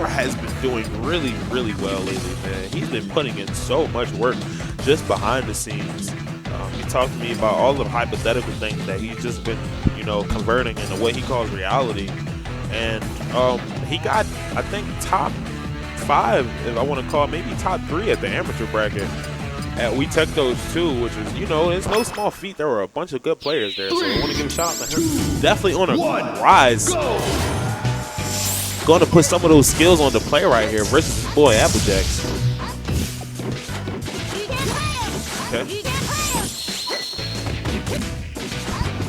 Vitriform has been doing really, really well lately, man. He's been putting in so much work just behind the scenes. He talked to me about all the hypothetical things that he's just been, you know, converting into what he calls reality. And he got, I think, top 5, if I want to call it, maybe top 3 at the amateur bracket. And we took those 2, which is, you know, it's no small feat. There were a bunch of good players there, so I want to give a shout out to him. Definitely on a rise. Going to put some of those skills on the play right here versus his boy Applejacks. Okay.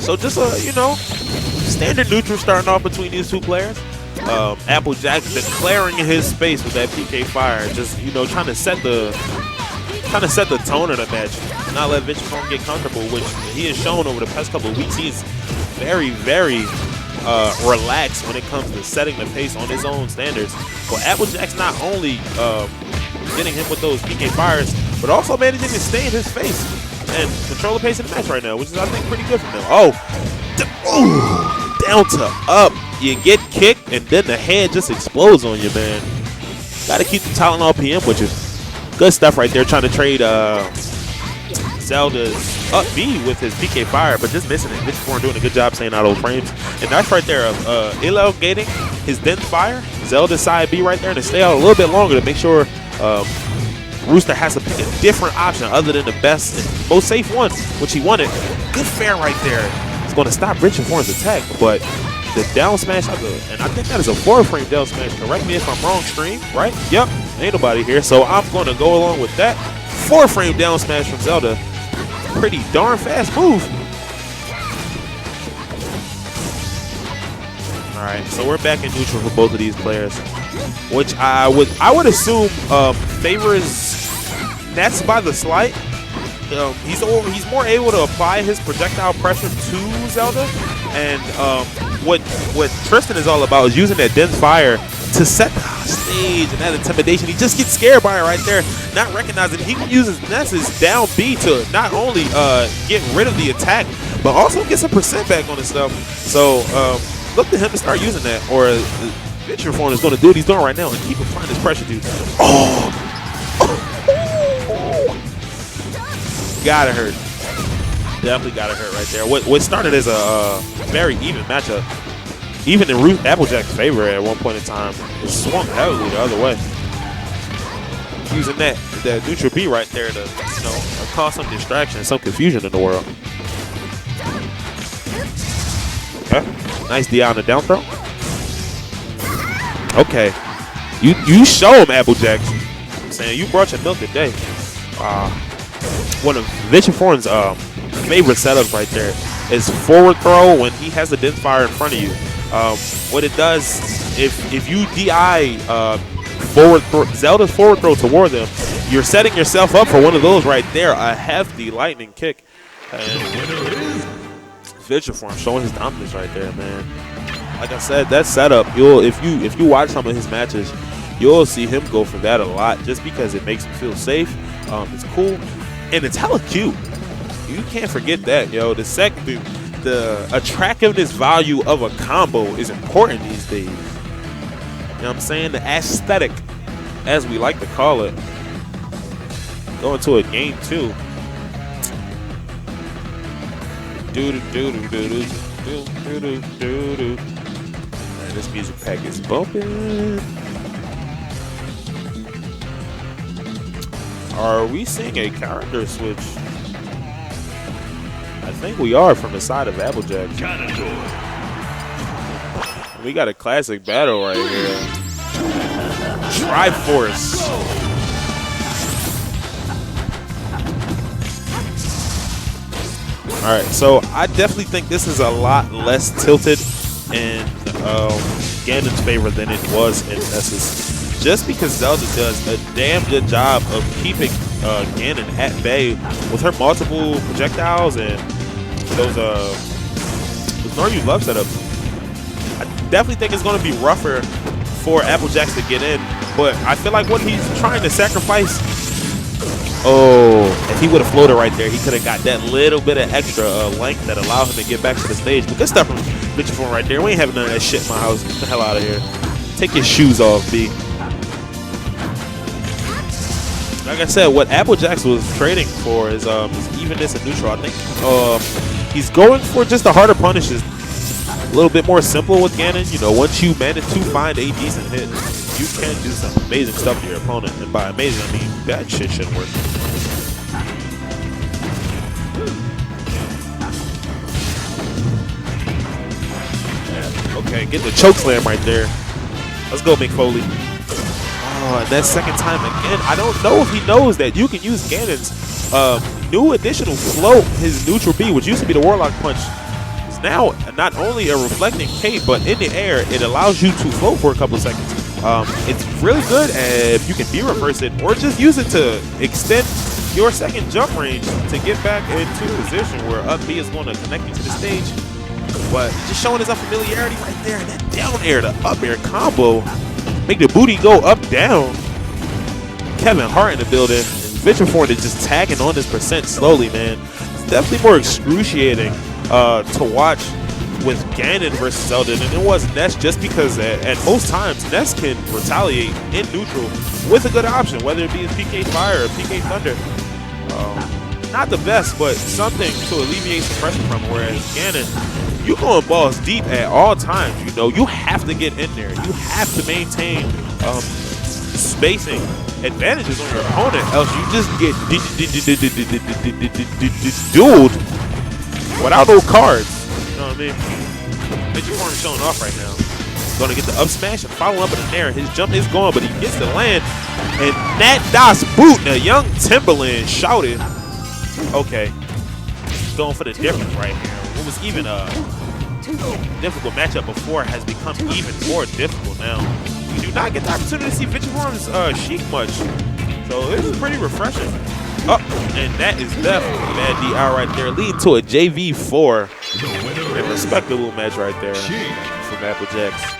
So just a, you know, standard neutral starting off between these 2 players. Applejacks declaring his space with that PK fire, just, you know, trying to set the tone of the match, not let Vitriform get comfortable, which he has shown over the past couple of weeks. He's very, very relaxed when it comes to setting the pace on his own standards. But Applejacks not only getting him with those PK fires, but also managing to stay in his face and control the pace of the match right now, which is, I think, pretty good for him. Oh, down to up. You get kicked, and then the head just explodes on you, man. Got to keep the Tylenol PM with you. Good stuff right there, trying to trade Zelda's up B with his PK fire, but just missing it. Vitriform doing a good job staying out of those frames. And that's right there, elongating his dense fire. Zelda's side B right there to stay out a little bit longer to make sure Rooster has to pick a different option other than the best and most safe one, which he wanted. Good fair right there. It's going to stop Vitriform's attack, but the down smash, and I think that is a 4-frame down smash. Correct me if I'm wrong, stream, right? Yep, ain't nobody here, so I'm going to go along with that. 4-frame down smash from Zelda. Pretty darn fast move. All right, so we're back in neutral for both of these players, which I would assume favors Ness by the slight. He's more able to apply his projectile pressure to Zelda, and what Tristan is all about is using that dense fire to set the stage and that intimidation. He just gets scared by it right there, not recognizing he uses Ness's down B to not only get rid of the attack, but also get some percent back on his stuff. So look to him to start using that, or Vitriform is going to do what he's doing right now and keep applying his pressure to. Oh! Gotta hurt. Definitely gotta hurt right there. What started as a very even matchup, even in Applejack's favor at one point in time, it swung heavily the other way. Using that neutral B right there to, you know, cause some distraction, some confusion in the world. Okay, nice DI on the down throw. Okay, you show him, Applejacks. I'm saying you brought your milk today. One of Vitriform's favorite setups right there is forward throw when he has the dense fire in front of you. What it does, if you DI Zelda's forward throw toward them, you're setting yourself up for one of those right there, a hefty lightning kick. And Vitriform showing his dominance right there, man. Like I said, that setup, if you watch some of his matches, you'll see him go for that a lot, just because it makes him feel safe. It's cool. And it's hella cute. You can't forget that, yo. The attractiveness value of a combo is important these days. You know what I'm saying? The aesthetic, as we like to call it. Going to a game 2. Man, this music pack is bumping. Are we seeing a character switch? I think we are from the side of Applejacks. We got a classic battle right here. Triforce. All right, so I definitely think this is a lot less tilted in Ganon's favor than it was in Ness's. Just because Zelda does a damn good job of keeping Ganon at bay with her multiple projectiles and those Noryu love setups. I definitely think it's going to be rougher for Applejacks to get in, but I feel like what he's trying to sacrifice. Oh, if he would have floated right there, he could have got that little bit of extra length that allowed him to get back to the stage. But good stuff from Vitriform right there. We ain't having none of that shit in my house. Get the hell out of here. Take your shoes off, B. Like I said, what Applejacks was trading for is evenness and neutral. I think he's going for just the harder punishes. A little bit more simple with Ganon. You know, once you manage to find a decent hit, you can do some amazing stuff to your opponent. And by amazing, I mean that shit shouldn't work. Okay, get the choke slam right there. Let's go, McFoley. Oh, and that second time again. I don't know if he knows that you can use Ganon's new additional float, his neutral B, which used to be the Warlock Punch. Is now not only a reflecting cape, but in the air, it allows you to float for a couple of seconds. It's really good if you can B-reverse it or just use it to extend your second jump range to get back into a position where up B is going to connect you to the stage. But just showing his familiarity right there, and that down air to up air combo, make the booty go up down. Kevin Hart in the building, and Vitriform is just tagging on this percent slowly, man. It's definitely more excruciating to watch with Ganon versus Zelda than it was Ness, just because at most times Ness can retaliate in neutral with a good option, whether it be his PK Fire or PK Thunder. Not the best, but something to alleviate some pressure from, whereas Ganon, you going balls deep at all times. You know, you have to get in there. You have to maintain spacing advantages on your opponent, else you just get dueled without no cards. You know what I mean? Vitriform showing off right now. Gonna get the up smash and follow up with an air. His jump is gone, but he gets the land. And that Das Boot, the young Timberland shouted. Okay, going for the difference right here. What was even a difficult matchup before has become even more difficult now. You do not get the opportunity to see Vitriform's Sheik much, so this is pretty refreshing. Oh, and that is definitely bad DI right there, leading to a JV4. A respectable match right there from Applejacks.